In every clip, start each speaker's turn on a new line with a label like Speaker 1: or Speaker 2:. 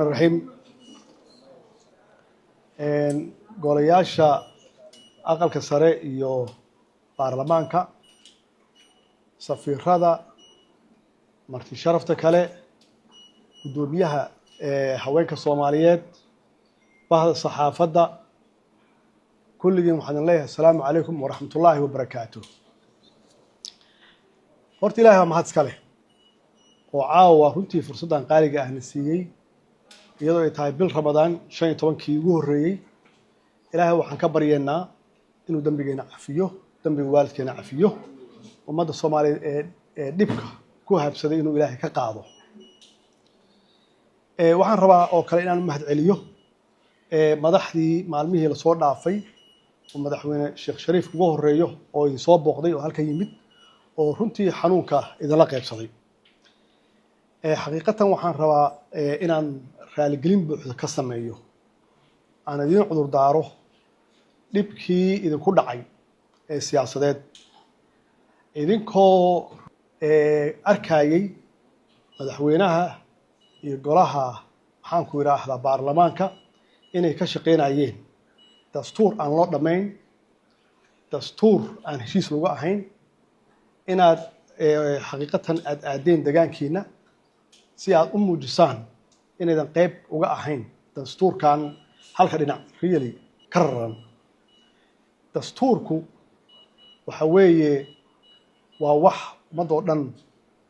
Speaker 1: الرحيم golayaasha aqalka sare iyo baarlamaanka safiirada marti sharafta kale gudoomiyaha haweenka Soomaaliyeed bahda saxaafadda kulligiin waxaan leeyahay assalaamu calaykum wa rahmatullaahi wa barakaatuh. horta ilaahay waa mahad iska leh oo caawa runtii fursaddan qaaliga ahna siiyey iyadoo ay tahay bil Ramadaan 15kii ugu horeeyay. ilaahay waxaan ka baryeynaa inuu dambigeena cafiyo, dambiga waalidkeena cafiyo, ummadda Soomaaliyeed ee dhibka ku habsaday inuu ilaahay ka qaado. waxaan rabaa oo kale inaan mahad celiyo madaxdii maalmihii la soo dhaafay oo madaxweyne Sheekh Shariif ugu horeeyo oo idin soo booqday oo halka yimid oo runtii xanuunka idinla qaybsaday. xaqiiqatan waxaan rabaa inaan raaligelin buuxda ka sameeyo aan idin cudur daaro dhibkii idinku dhacay ee siyaasadeed idinkoo arkayay madaxweynaha iyo golaha maxaan ku yiraahdaa baarlamaanka inay ka shaqeynayeen dastuur aan loo dhamayn, dastuur aan heshiis lagu ahayn, inaad xaqiiqatan aad aadeen deegaankiina si aad u muujisaan inaydan qayb uga ahayn dastuurkan halka dhinac really ka raran. dastuurku waxa weeye waa wax ummadoo dhan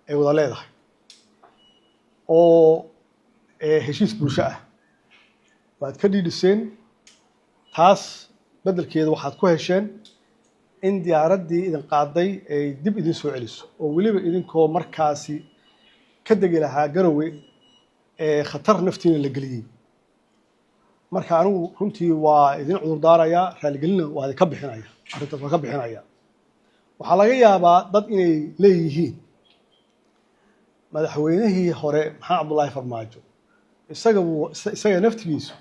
Speaker 1: ay wada leedahay oo heshiis bulsho ah. waad ka dhiidhiseen taas beddelkeeda waxaad ku hesheen in diyaaraddii idin qaaday ay dib idin soo celiso oo weliba idinkoo markaasi ka degi lahaa Garowe khatar naftiina la geliyey. marka anigu runtii waa idin cudur daarayaa, raaligelina waa idin ka bixinaya, arrintaas waa ka bixinaya. waxaa laga yaabaa dad inay leeyihiin madaxweynihii hore maxamed cabdullaahi farmaajo isaga naftigiisu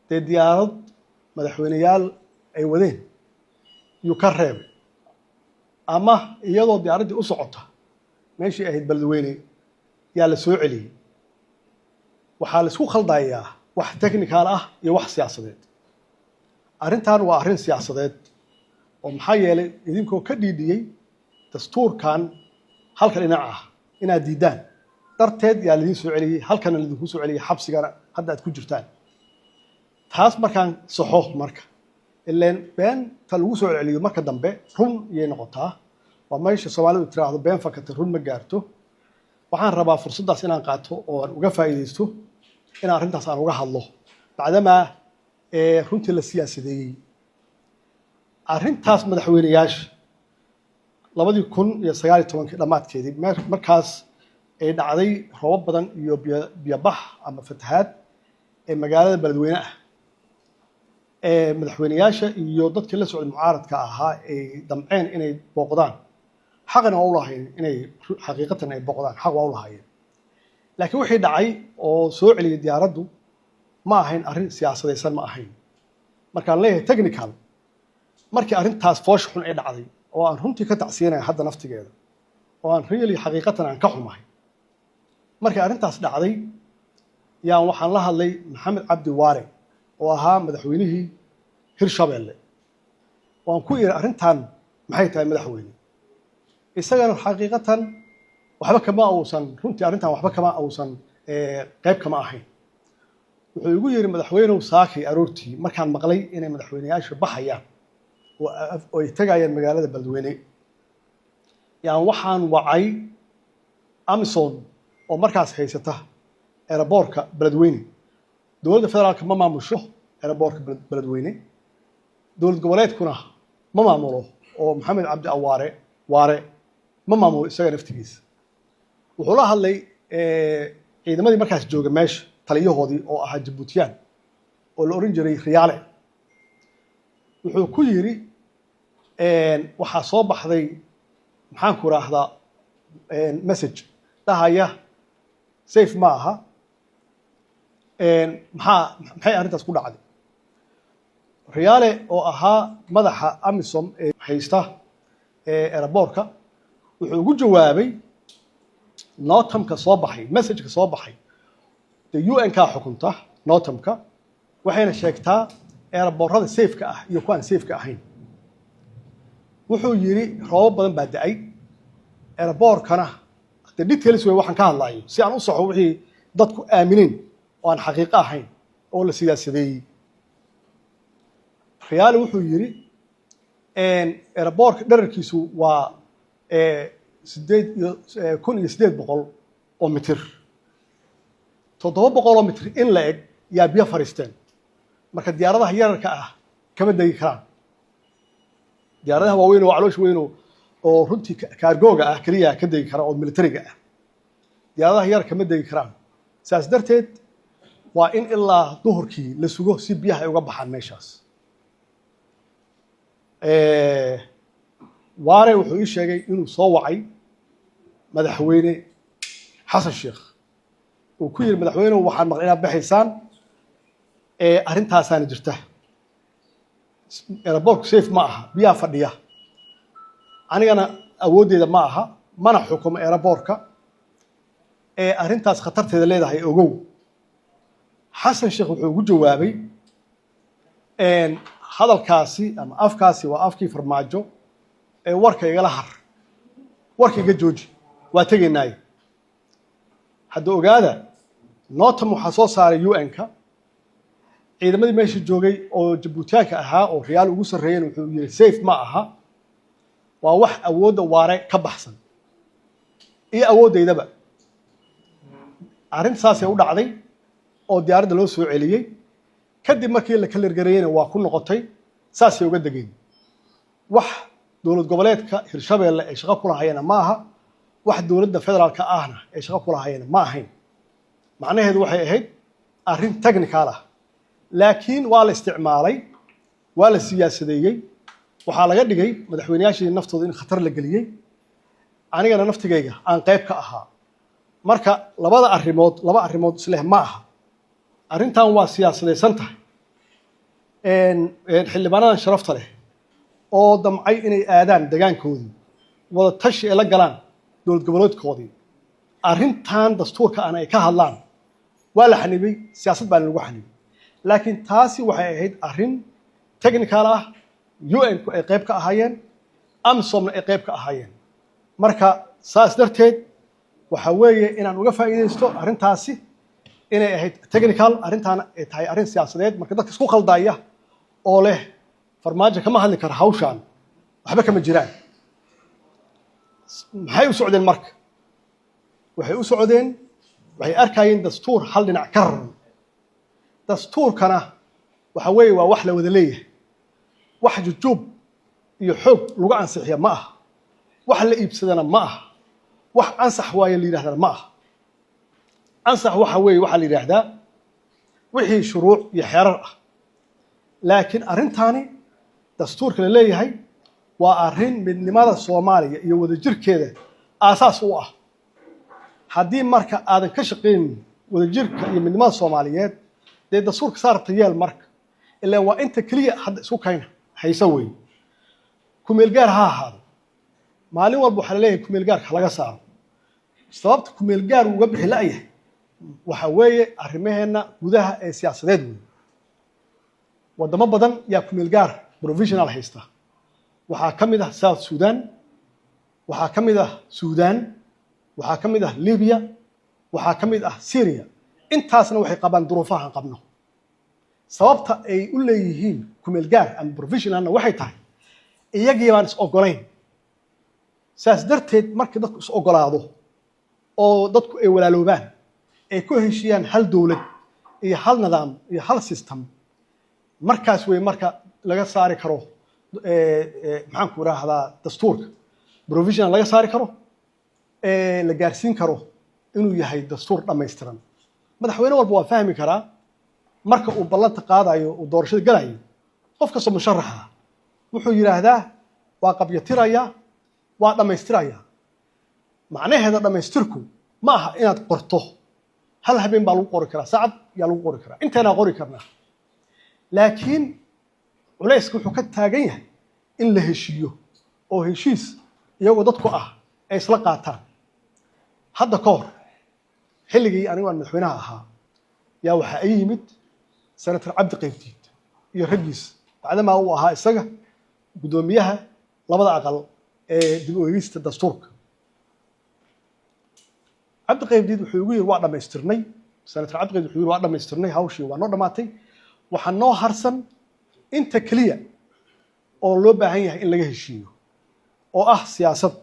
Speaker 1: dee diyaarad madaxweyneyaal ay wadeen yuu ka reebay, ama iyadoo diyaaraddii u socota meeshii ahayd beledweyne yaa la soo celiyey. waxaa la isku khaldayaa wax technical ah iyo wax siyaasadeed. arrintan waa arrin siyaasadeed oo maxaa yeelay idinkoo ka dhiidhiyey dastuurkan halka dhinac ah inaad diidaan darteed yaa laidin soo celiyey, halkana laidinku soo celiyey xabsigana hadda aad ku jirtaan. taas markaan saxo marka ileen beenta lagu soo celiyo marka dambe run iyay noqotaa. waa meesha Soomaalidu tiraahdo been fakatay run ma gaarto. waxaan rabaa fursaddaas inaan qaato oo aan uga faa'iidaysto in arrintaas aan uga hadlo bacdamaa runtii la siyaasadeeyey. arrintaas madaxweyneyaasha 2019 dhammaadkeedii markaas ay dhacday roobab badan iyo biyabax ama fatahaad ee magaalada beledweyne ah. madaxweyneyaasha iyo dadkii la socday mucaaradka ahaa ay damceen inay booqdaan, xaqna waa u lahayn inay xaqiiqatan ay booqdaan, xaq waa u lahaayeen. laakiin wixii dhacay oo soo celiyay diyaaraddu ma ahayn arrin siyaasadaysan, ma ahayn. markaan leeyahay technical, markii arrintaas foosh xun ay dhacday oo aan runtii ka tacsiinaya hadda naftigeeda oo aan really xaqiiqatan aan ka xumahay. markii arrintaas dhacday yaan waxaan la hadlay Maxamed Cabdi Waare oo ahaa madaxweynihii Hirshabeelle. waan ku iri arrintan maxay tahay madaxweyne? isagana xaqiiqatan waxba kama uusan runtii arrintan waxba kama uusan qayb kama ahayn. wuxuu igu yiri madaxweynuhu saakay aroortii markaan maqlay inay madaxweyneyaashu baxayaan oo ay tagayaan magaalada beledweyne yaan waxaan wacay Amazon oo markaas haysata airportka beledweyne. dowladda federaalka ma maamusho airportka beledweyne, dowlad goboleedkuna ma maamulo oo Maxamed Cabdi Waare ma maamulo isaga naftigiisa. wuxuu la hadlay ciidamadii markaas jooga meesha taliyahoodii oo ahaa Jabuutiyaan oo la oran jiray Riyaale. wuxuu ku yiri waxaa soo baxday maxaan ku raahdaa message dhahaya safe ma aha. maxay arrintaas ku dhacday? Riyaale oo ahaa madaxa Amisom ee haysta airportka wuxuu ugu jawaabay notamka soo baxay, message-ka soo baxay UN ka xukunta NOTAM-ka waxayna sheegtaa airportada safe-ka ah iyo kuwan safe-ka ahayn wuxuu yiri roob badan baa da'ay airport-kana the details way waxaan ka hadlayo si aan u saxo wixii dadku aamineen oo aan xaqiiqo ahayn oo la siyaasadeeyay khiyaali wuxuu yiri airport dhererkiisu waa 8,800 oo mitir 700 oo mitir in la eg yaa biyo fariisteen marka diyaaradaha yararka ah kama degi karaan diyaaradaha waaweyn oo caloosh weyn oo runtii kaargooga ah kaliya ka degi kara oo militariga ah diyaaradaha yar kama degi karaan saas darteed waa in ilaa duhurkii la sugo si biyaha ay uga baxaan meeshaas waare wuxuu ii sheegay inuu soo wacay madaxweyne xasan sheekh uu ku yiri madaxweynuhu waxaan maqlay inaad baxaysaan arrintaasana jirta airport safe ma aha biyaha fadhiya anigana awoodeeda ma aha mana xukumo airport-ka arrintaas khatarteeda leedahay ogow xasan sheekh wuxuu ugu jawaabay hadalkaasi ama afkaasi waa afkii farmaajo warka igala har warka iga jooji waa tegaynaaye hadda ogaada NOTAM waxaa soo saaray UN-ka ciidamadii meesha joogay oo Jabuutiyaanka ahaa oo riyaal ugu sarreeyeen wuxuu yiri safe ma aha waa wax awoodda waare ka baxsan iyo awoodeydaba arrintaas ay u dhacday oo diyaaradda loo soo celiyay kadib markii la kala gareeyayna waa ku noqotay saasay uga dageen wax dowlad goboleedka Hirshabeelle ay shaqo ku lahaayeen ma aha wax dowladda federaalka ahna ay shaqo ku lahaayeen ma ahayn macnaheedu waxay ahayd arrin technical ah laakiin waa la isticmaalay waa la siyaasadeeyay waxaa laga dhigay madaxweynayaashii naftooda in khatar la geliyay anigana naftigayga aan qayb ka ahaa marka laba arrimood isla ma aha arrintan waa siyaasadeysan tahay xildhibaanadan sharafta leh oo damcay inay aadaan deegaankoodii wada tashi ay la galaan dowlad goboleedkoodii arrintan dastuurka aan ay ka hadlaan waa la xanibay siyaasad baa lagu xanibay laakiin taasi waxay ahayd arrin technical ah UN-ku ay qayb ka ahaayeen AMISOM-na ay qayb ka ahaayeen marka saas darteed waxa weeye inaan uga faa'iideysto arrintaasi inay ahayd technical arrintaana ay tahay arrin siyaasadeed marka dadka isku khaldaya oo leh farmaajo kama hadli kara hawshaan waxba kama jiraan maxay u socdeen marka waxay u socdeen waxay arkayeen dastuur hal dhinac ka raran dastuurkana waxa weeye waa wax la wada leeyahay wax jujuub iyo xoog lagu ansixiya ma aha wax la iibsadana ma aha wax ansax waaye la yidhahdana ma aha ansax waxa weeye waxaa la yidhaahdaa wixii shuruuc iyo xeerar ah laakiin arrintaani dastuurka la leeyahay waa arrin midnimada Soomaaliya iyo wadajirkeeda aasaas u ah haddii marka aadan ka shaqeyn wadajirka iyo midnimada Soomaaliyeed dee dastuurka saarta yeel marka ilaa waa inta kaliya hadda isku kayna haysa weey kumeel gaar ha ahaado maalin walba waxa la leeyahay kumeel gaarka laga saaro sababta kumeel gaar uga bixi la'yahay waxa weeye arrimaheena gudaha ee siyaasadeed weey wadamo badan yaa kumeel gaar provisional haysta waxaa ka mid ah South Sudan waxaa ka mid ah Sudan waxaa ka mid ah Libya waxaa ka mid ah Syria intaasna waxay qabaan duruufaha qabno sababta ay u leeyihiin kumeel gaar ama provisionalna waxay tahay iyagii baan is ogolayn saas darteed markii dadku is ogolaado oo dadku ay walaaloobaan ay ku heshiyaan hal dawlad iyo hal nidaam iyo hal system markaas way marka laga saari karo maxaan ku raahdaa dastuurka provisional laga saari karo la gaarsiin karo inuu yahay dastuur dhameystiran madaxweyne walba waa fahmi karaa marka uu ballanta qaadayo uu doorashada galayo qof kasta musharaxa wuxuu yiraahdaa waa qabyatiraya waa dhammaystiraya macnaheeda dhammaystirku ma aha inaad qorto hal habeen baa lagu qori karaa saacad yaa lagu qori karaa inteena qori karnaa laakiin culeysku wuxuu ka taagan yahay in la heshiiyo oo heshiis iyagoo dadku ah ay isla qaataan hadda ka hor xilligii anigu aan madaxweynaha ahaa yaa waxaa ay yimid senator cabdi qaybdiid iyo raggiis bacdamaa uu ahaa isaga guddoomiyaha labada aqal ee dib u eegista dastuurka cabdi qaybdiid wuxuu igu yiri waa dhammaystirnay senator cabdi qaybdiid wuxuu yiri waa dhammaystirnay hawshii waa noo dhammaatay waxaa noo harsan inta keliya oo loo baahan yahay in laga heshiiyo oo ah siyaasad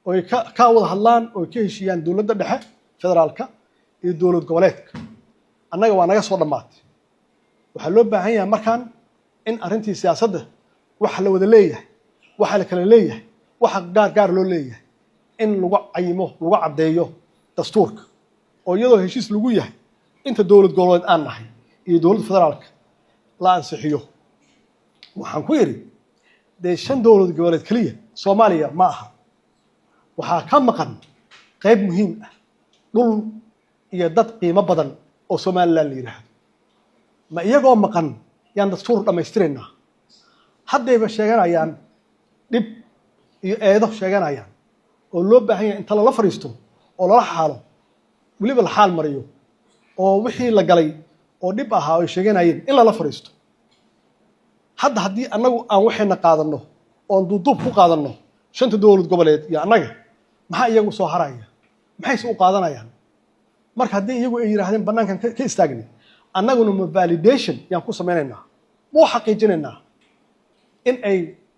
Speaker 1: oo ay ka wada hadlaan oo ay ka heshiiyaan dowladda dhexe federaalka iyo dowlad goboleedka annaga waa naga soo dhammaatay waxaa loo baahan yahay markaan in arrintii siyaasadda waxa la wada leeyahay waxa la kala leeyahay waxa gaar loo leeyahay in lagu cayimo lagu caddeeyo dastuurka oo iyadoo heshiis lagu yahay inta dowlad goboleed aan nahay iyo dowladda federaalka la ansixiyo waxaan ku yidhi dee 5 dowlad goboleed keliya Soomaaliya ma aha waxaa ka maqan qayb muhiim ah dhul iyo dad qiimo badan oo Soomaaliland la yiraahdo ma iyagoo maqan yaan dastuur dhammaystirnaa haddayba sheeganayaan dib iyo eedo sheeganayaan oo loo baahan yahay inta la fariisto oo la xaalo waliba la xaal mariyo oo wixii la galay oo dib ahaa oo sheeganayeen in la fariisto hadda haddii annagu aan waxayna qaadano oo duuduub ku qaadano 5 dowlad goboleed iyo annaga maxaa iyagu soo haraya maxay u qaadanayaan marka haddii iyagu ay yiraahdeen banaankan ka istaagnay annaguna ma validation yaan ku sameynaynaa muu xaqiijinaynaa in ay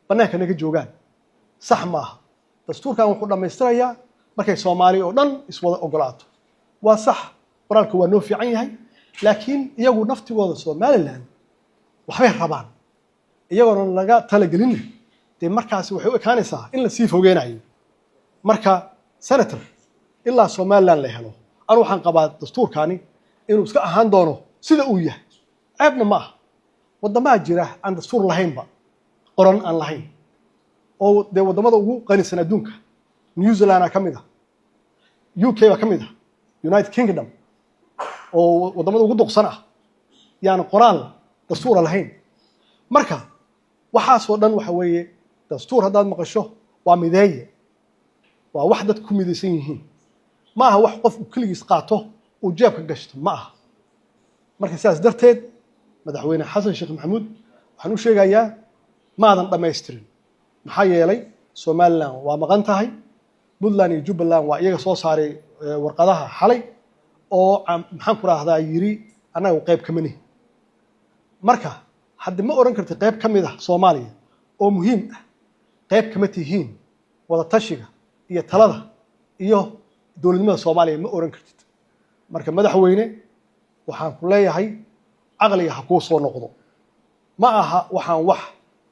Speaker 1: banaanka naga joogaan sax maaha dastuurkan wuxuu dhammaystirayaa markay Soomaali oo dhan iswada ogolaato waa sax qoraalku waa noo fiican yahay laakiin iyagu naftigooda Somaliland waxbay rabaan iyagoona laga talagelin dee markaas waxay u ekaanaysaa in la sii fogeenayo marka senator ilaa Somaliland la helo anu waxaan qabaa dastuurkaani inuu iska ahaan doono sida uu yahay ceebna ma aha waddamaa jira aan dastuur lahaynba qoran aan lahayn oo dee waddamada ugu qanisan adduunka New Zealand ka mid ah UK ka mid ah United Kingdom oo waddamada ugu duqsan ah yaan qoraal dastuur lahayn marka waxaasoo dhan waxa weeye dastuur haddaad maqasho waa mideeye waa wax dad ku midaysan yihiin ma aha wax qof kaligiis qaato oo jeebka gashto ma aha marka sidaas darteed madaxweyne xasan sheekh maxamuud waxaan u sheegayaa maadan dhammaystirin maxaa yeelay Somaliland waa maqan tahay Puntland iyo Jubbaland waa iyaga soo saaray warqadaha xalay oo maxaan ku raahdaa yiri anagu qayb ka mani marka hadda ma oran kartid qayb ka mid ah Soomaaliya oo muhiim ah qayb kama tihiin wada tashiga iyo talada iyo dowladnimada Soomaaliya ma oran kartid marka madaxweyne waxaan ku leeyahay aqliga ha ku soo noqdo ma aha waxaan wax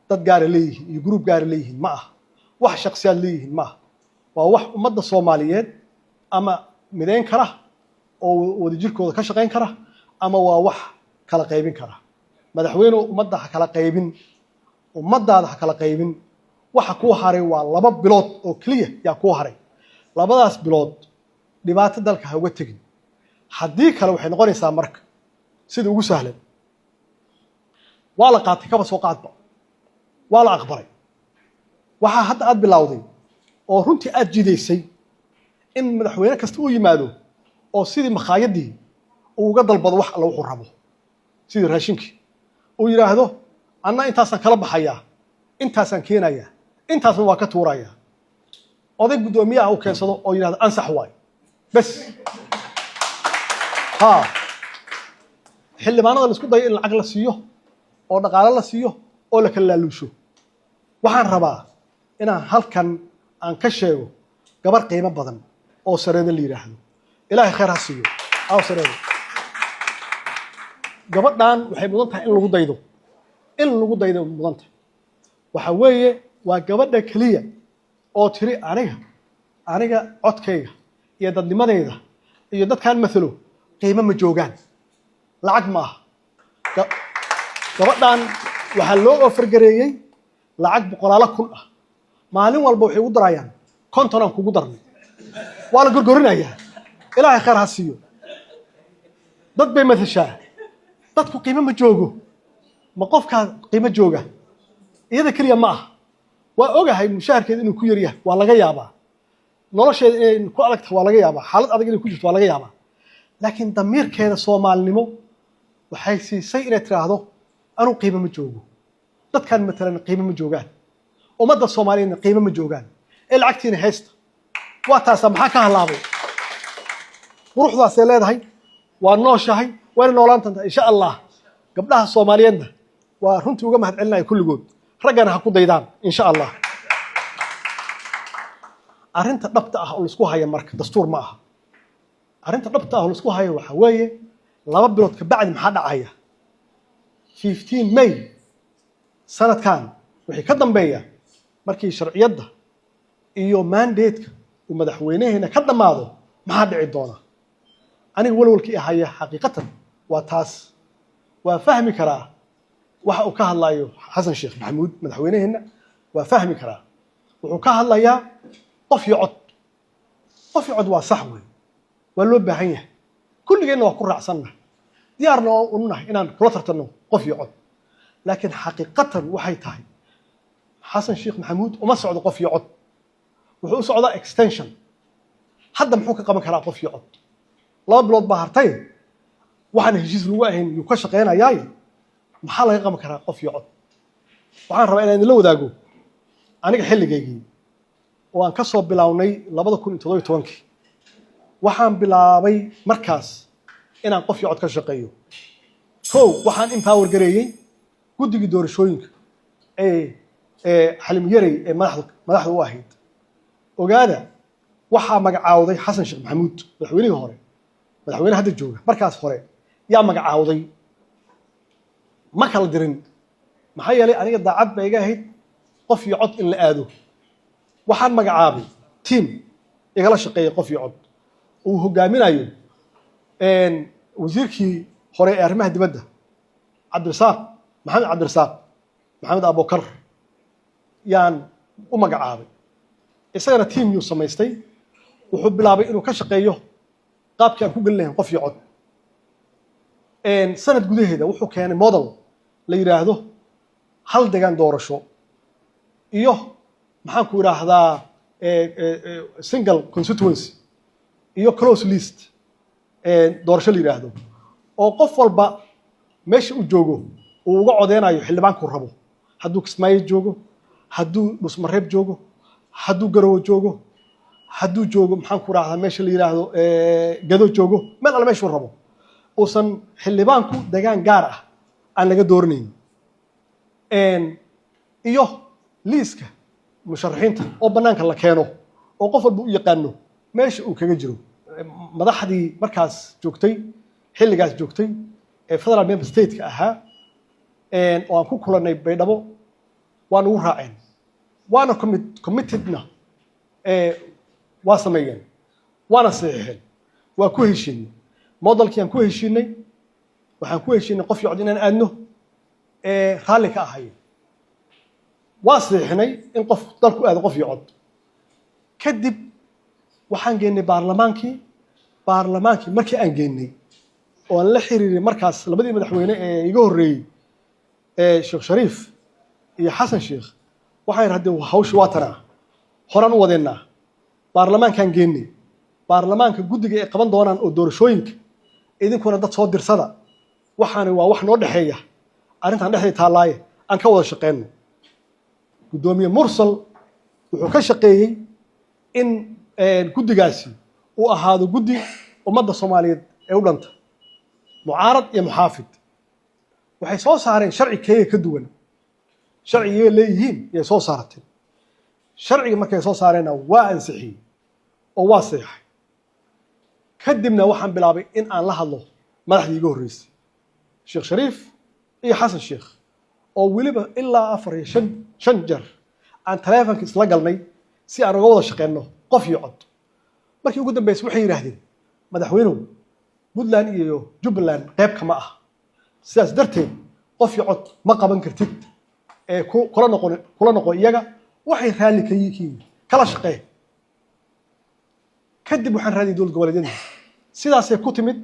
Speaker 1: dad gaar leeyihiin iyo group gaar leeyihiin ma aha wax shakhsiyaad leeyihiin ma aha waa wax ummadda Soomaaliyeed ama mideyn kara oo wada jirkooda ka shaqeyn kara ama waa wax kala qaybin kara madaxweyne ummadda ha kala qaybin ummadaada ha kala qaybin waxa ku haray waa 2 bilood oo kaliya yaa ku haray labadaas bilood dhibaato dalka ha uga tagin haddii kale waxay noqonaysaa marka sida ugu sahlan waa la qaatay kaba soo qaadba waa la aqbalay waxa hadda aad bilowday oo runtii aad jidaysay in madaxweyne kasta uu yimaado oo sidii makhaayadii uu uga dalbado wax alla wuxuu rabo sidii raashinkii uu yiraahdo anna intaasan kala baxayaa intaasan keenayaa intaasna waa ka tuurayaa oday guddoomiyaha uu keensado oo yiraahdo ansax waay bas ha xildhibaanada la isku dayo in lacag la siiyo oo dhaqaale la siiyo oo la kala laaluusho waxaan rabaa inaan halkan aan ka sheego gabar qiimo badan oo sareeda la yiraahdo ilaahay khayr ha siiyo aw sareeda gabadhan waxay mudan tahay in lagu daydo mudan tahay waxa weeye waa gabadha kaliya oo tiri aniga codkayga iyo dadnimadeyda iyo dadkan masalo qiimo ma joogaan lacag ma aha gabadhan waxa loo offer gareeyay lacag 100,000 ah maalin walba waxay u darayaan konton aan kugu darnay waa la gorgorinayaa ilaahay khayr ha siiyo dad bay madashaa dadku qiimo ma joogo ma qofka qiimo jooga iyada kaliya ma aha waa ogahay mushaharkeeda inuu ku yar yahay waa laga yaabaa nolosheeda inay ku adagtahay waa laga yaabaa xaalad adag inay ku jirto waa laga yaabaa لكن ضمير كذا صومال نمو وحيسي سيئة تراهضه أنو قيمة مجوجو ضد كان مثلا قيمة مجوجان ومدى الصوماليين قيمة مجوجان العكتين هيست واتاسا محاكا هاللابو وروح ذا سيلاد هاي والنوشة هاي وين نولانتن إن شاء الله قبلها الصوماليين ده ورنتي وقمها تعلنا كل جود رجعنا هكو ديدان إن شاء الله أرنت ربطة ولسكوها يا مرك دستور معها أرنت ربطة ولسكوها يا وحوية لما بلوتك بعد محد عاية 15 ماي سنة كان وحي كدن بيا مركي شرعية ده إيو مانديتك ومدحوينه هنا كدن ماضو ما حد عيدونا أنا ولولكي هي حقيقة وتاس وفهمي كراه وحوكاه الله يو حسن شيخ محمود مدحوينه هنا وفهمي كراه وحوكاه الله يا قف يعد وصحوي ولو بهيه كل جينا وكل رعسنا ديارنا ونحن إن كل ترتنو قف يعد لكن حقيقة وحي تاي حسن شيخ محمود وما صعد قف يعد وحو صعد اكستنشن حد محوك قام كرا قف يعد لا بلود بهرتين وحنا هجيز لواهن يكشقينا ياي محل يقام كرا قف يعد وحنا ربعنا إن لو داقو أنا حل جيجي وأن كسب بلاوني لبض كل تضوي توانكي وحن بلاوي مركز إن قف يعد كشقيه هو وحن إمباور جريء قد يدور شوينك حلم يري ملاحظ واحد وقاعدة وحا مقعاوضي حسن شيخ محمود مدحوينه هوري مدحوينه هذا الجوجة مركز هوري يا مقعاوضي ما كلا درين محيالي أنا قد عاد بيجاهد قف يعد إن لآدو وحن مقعابي تيم يقال شقية قف يعد وهو قامين أيو إن وزيركي هوري أرمه دبده عبد الرزاق محمد عبد الرزاق محمد أبو كر يان ومقعابي إسانا تيم يو سميستي وحب لابي إنه كشقيه قاب كان كوغل لهم قف يعد إن سنة قده هذا وحو كان موديل ليراهده هل دقان دورشو إيوه محان كو يراهدا single constituency إيوه close list دورشو ليراهدو oo qof walba meesha uu joogo uu uga codeynayo xildhibaanku rabo hadduu Kismaayo joogo hadduu Nusmareeb joogo hadduu Garowe joogo hadduu joogo maxaan ku raahdaa meesha la yiraahdo Gado joogo meel alla meesha uu rabo uusan xildhibaanku deegaan gaar ah aan laga doornayn iyo liiska musharaxiinta oo banaanka la keeno oo qof walba u yaqaano meesha uu kaga jiro madaxdii markaas joogtay xilligaas joogtay federal member state ka ahaa oo aan ku kulanay Baydhabo waan ugu raaceen waana committedna waa sameeyeen waana saxiixeen waa ku heshiinay modelkii aan ku heshiinay waxaan ku heshiinay qof yacdi inaan aadno raalli ka ahay waa saxiixnay in qof dalku aado qof yacod kadib waxaan geynay baarlamaankii markii aan geynay oo la xiriiray markaas labadii madaxweyne ee iga horeeyay Sheekh Shariif iyo Xasan Sheekh waxay raadeen hawsh waatana horan u wadeena baarlamaankan geynay baarlamaanka guddiga ay qaban doonaan oo doorashooyinka idinkuna dad soo dirsada waxaana waa wax noo dhaxeeya arintan dhaxay taalaaye aan ka wada shaqeeyno gudoomiye Mursal wuxuu ka shaqeeyay in guddigaasi uu ahaado guddi ummadda Soomaaliyeed ee u dhanta mucaarad iyo muxaafid waxay soo saareen sharci keega ka duwan sharciga leeyihiin ay soo saarteen sharciga markay soo saareenna waa ansixiyay oo waa saxiixay kadibna waxaan bilaabay in aan la hadlo madaxdii iga horeysay Sheekh Shariif iyo Xasan Sheekh oo waliba ilaa 4-5 jeer aan taleefanka isla galnay si aan uga wada shaqeyno qof iyo cod markii ugu dambeysay waxay yiraahdeen madaxweynuhu Puntland iyo Jubbaland qayb kama ah sidaas darteed qof iyo cod ma qaban kartid kula noqon iyaga waxay raali ka yihiin kala shaqee kadib waxaan raadiyay dowlad goboleedyada sidaas ay ku timid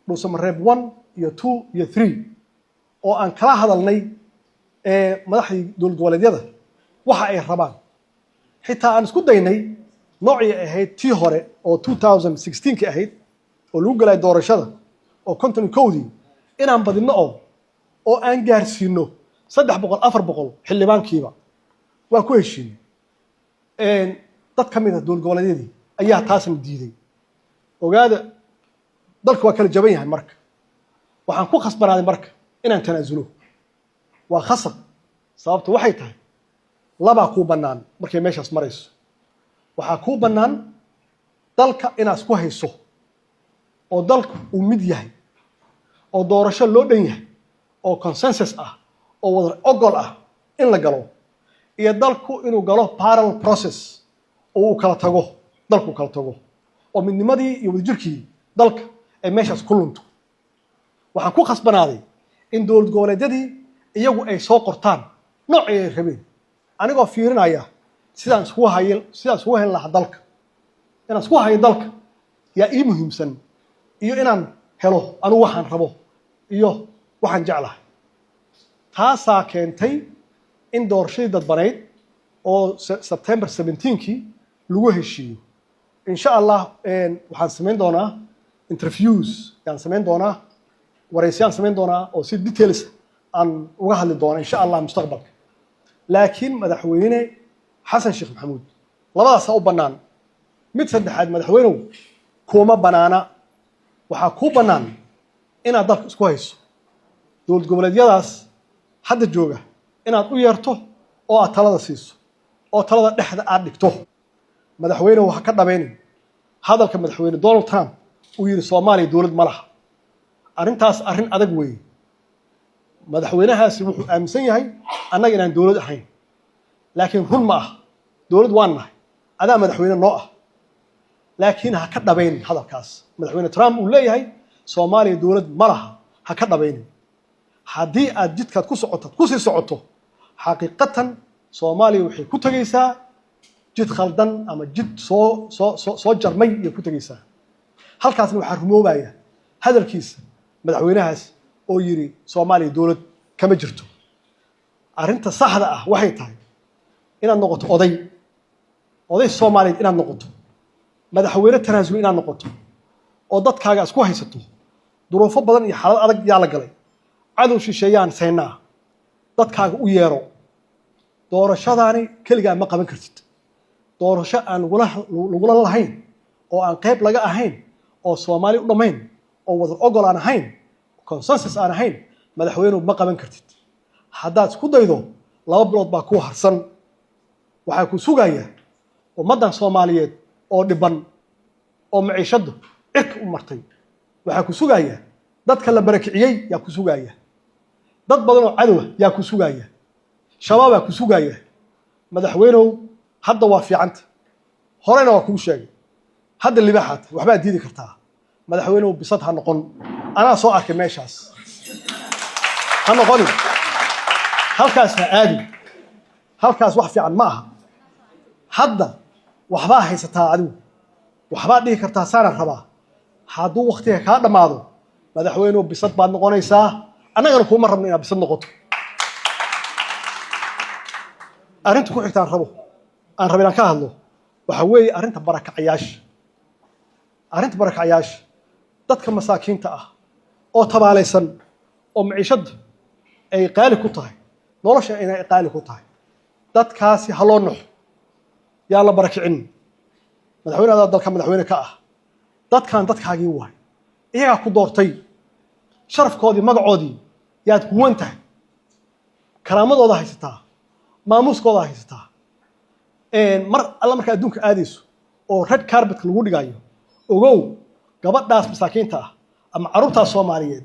Speaker 1: Nusmareeb 1 iyo 2 iyo 3 oo aan kala hadalnay madaxdii dowlad goboleedyada waxa ay rabaan xitaa aan isku daynay noocii ahayd tii hore oo 2016 ka ahayd oo lagu galay doorashada oo konton kowdii inaan badino oo aan gaarsiino 300 400 xildhibaankiiba waa ku heshiiyeen dad ka mid ah dowlad goboleedyadii ayaa taasna diiday ogaada dalku waa kala jaban yahay marka waxaan ku khasbanaaday marka inaan tanaasulo waa khasab sababtu waxay tahay laba ku banaan markay meeshaas marayso waxa ku banaan dalka inaad isku hayso oo dalku uu mid yahay oo doorasho loo dhan yahay oo consensus ah oo wada ogol ah in la galo iyo dalku inuu galo parallel process oo uu kala tago dalku kala tago oo midnimadii iyo wadajirkii dalka ay meeshaas ku lunto waxaan ku khasbanaaday in dowlad goboleedyadii iyagu ay soo qortaan noocii ay rabeen anigoo fiirinaya sidaan isku hayn lahaa dalka inaan isku hayo dalka yaa ii muhiimsan iyo inaan helo anigu waxaan rabo iyo waxaan jeclahay taasaa keentay in doorashadii dadbanayd oo September 17kii lagu heshiiyo insha Allah waxaan sameyn doonaa interviews yaan sameyn doonaa wareysiyaan sameyn doonaa oo si details aan uga hadli doona insha Allah mustaqbalka laakiin madaxweyne xasan sheekh maxamuud labadaas u banaan mid saddexaad madaxweynuhu kuma banaana waxa ku banaan inaad dalka isku hayso dowlad goboleedyadaas hadda jooga inaad u yeerto oo aad talada siiso oo talada dhexda aad dhigto madaxweynuhu waxa ka dhabeynay hadalka madaxweyne Donald Trump uu yiri Soomaaliya dowlad ma laha arrintaas arrin adag weey madaxweynahaasi wuxuu aaminsan yahay annaga inaan dowlad ahayn laakiin run ma ah dowlad waan nahay adaa madaxweyne noo ah laakiin ha ka dhabeyn hadalkaas madaxweyne Trump uu leeyahay Soomaaliya dowlad ma laha ha ka dhabeyn haddii aad jidkaad ku socoto ku sii socoto xaqiiqatan Soomaaliya waxay ku tagaysaa jid khaldan ama jid soo jarmay iyo ku tagaysaa halkaasna waxa rumoobaya hadalkiisa madaxweynahaas oo yiri Soomaaliya dowlad kama jirto arinta saxda ah waxay tahay inaad noqoto oday Soomaaliyeed inaad noqoto madaxweyne tanaasul inaad noqoto oo dadkaaga isku haysato duruufo badan iyo xaalad adag yaa la galay cadow shisheeyaan saynaa dadkaaga u yeero doorashadaani kaliya ma qaban kartid doorasho aan lagula lahayn oo aan qayb laga ahayn oo Soomaali u dhameyn oo wada ogol aan ahayn consensus aan ahayn madaxweynuhu ma qaban kartid haddaad isku daydo 2 bilood baa ku harsan waxa ku sugaya ummadan Soomaaliyeed oo dhiban oo maciishadu cirka u martay waxa ku sugaya dadka la barakiciyay yaa ku sugaya dad badan oo cadow yaa ku sugaya shabaab ku sugaya madaxweynuhu hadda waa fiicanta horena waa ku sheegay hadda libaxad waxba diidi kartaa madaxweynuhu bisad ha noqon anaa soo arkay meeshaas ha noqon halkaas ha aadi halkaas wax fiican ma aha hadda waxba haysataa adigu waxba dhihi kartaa saana rabaa hadduu waqtiga ka dhamaado madaxweynuhu bisad baad noqonaysaa annagana kuma rabno inaad bisad noqoto arrinta ku xigtaan aan rabin ka hadlo waxa weeye arrinta barakacayaasha dadka masaakiinta ah oo tabaalaysan oo maciishada ay qaali ku tahay nolosha inay qaali ku tahay dadkaasi haloo nox yaa la barakicin madaxweynaha dalka madaxweyne ka ah dadkan dadkaagii waay iyaga ku doortay sharafkoodii magacoodii yaad kuwan tahay karaamadooda haysataa maamuuskooda haysataa mar alla marka adduunka aadayso oo red carpet lagu dhigayo ogow gabadhaas masaakiinta ah ama carruurtaas Soomaaliyeed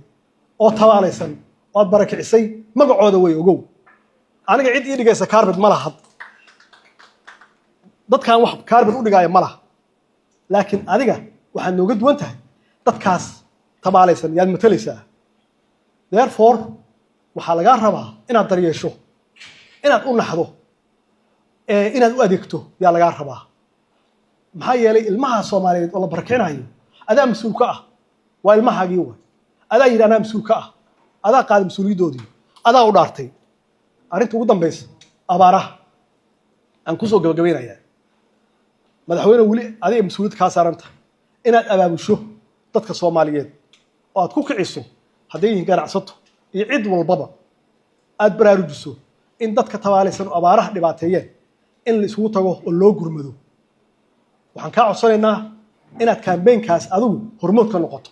Speaker 1: oo tabaalaysan oo barakicisay magacooda way ogow aniga cid ii dhigaysa carpet ma laha dadkan wax carpet u dhigaya ma laha laakiin adiga waxaad nooga duwan tahay dadkaas tabaalaysan yaad matalaysaa therefore waxaa laga rabaa inaad daryeesho inaad u naxdo inaad u adeegto yaa laga rabaa maxaa yeelay ilmaha Soomaaliyeed oo la barakicinayo adaa mas'uul ka ah waa ilmahaagii way adaa yiraahdaa mas'uul ka ah adaa qaad mas'uuliyadoodii adaa u dhaartay arrinta ugu dambaysa abaaraha aan ku soo gabagabeynaya madaxweyne wali adiga mas'uuliyad ka saaran tahay inaad abaabusho dadka Soomaaliyeed oo aad ku kiciso hadday yihiin ganacsato iyo cid walbaba aad baraarujiso in dadka tabaalaysan oo abaaraha dhibaateeyeen in la isugu tago oo loo gurmado waxaan ka codsanaynaa inaad campaign-kaas adigu hormood ka noqoto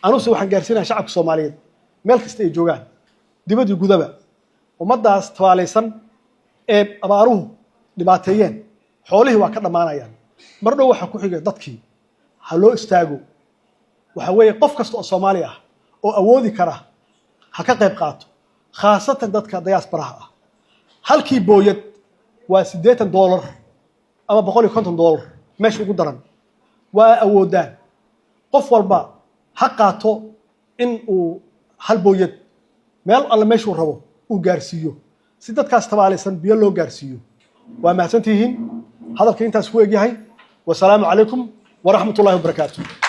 Speaker 1: anuse waxaan gaarsiinayaa shacabka Soomaaliyeed meel kasta ay joogaan dibadda gudaba ummadaas tabaalaysan ee abaaruhu dhibaateeyeen xoolihii waa ka dhamaanayaan mar dhow waxa ku xigay dadkii ha loo istaago waxa weeye qof kasta oo Soomaali ah oo awoodi kara ha ka qayb qaato khaasatan dadka diaspora ah halkii booyad waa $80 ama $150 meesha ugu daran waa awoodaan qof walba ha qaato in uu hal booyad meel alla meeshuu rabo uu gaarsiiyo si dadkaas tabaalaysan biyo loo gaarsiiyo waa mahadsantihiin hadalka intaas ku egyahay wasalaamu calaykum waraxmatullaahi wabarakaatuh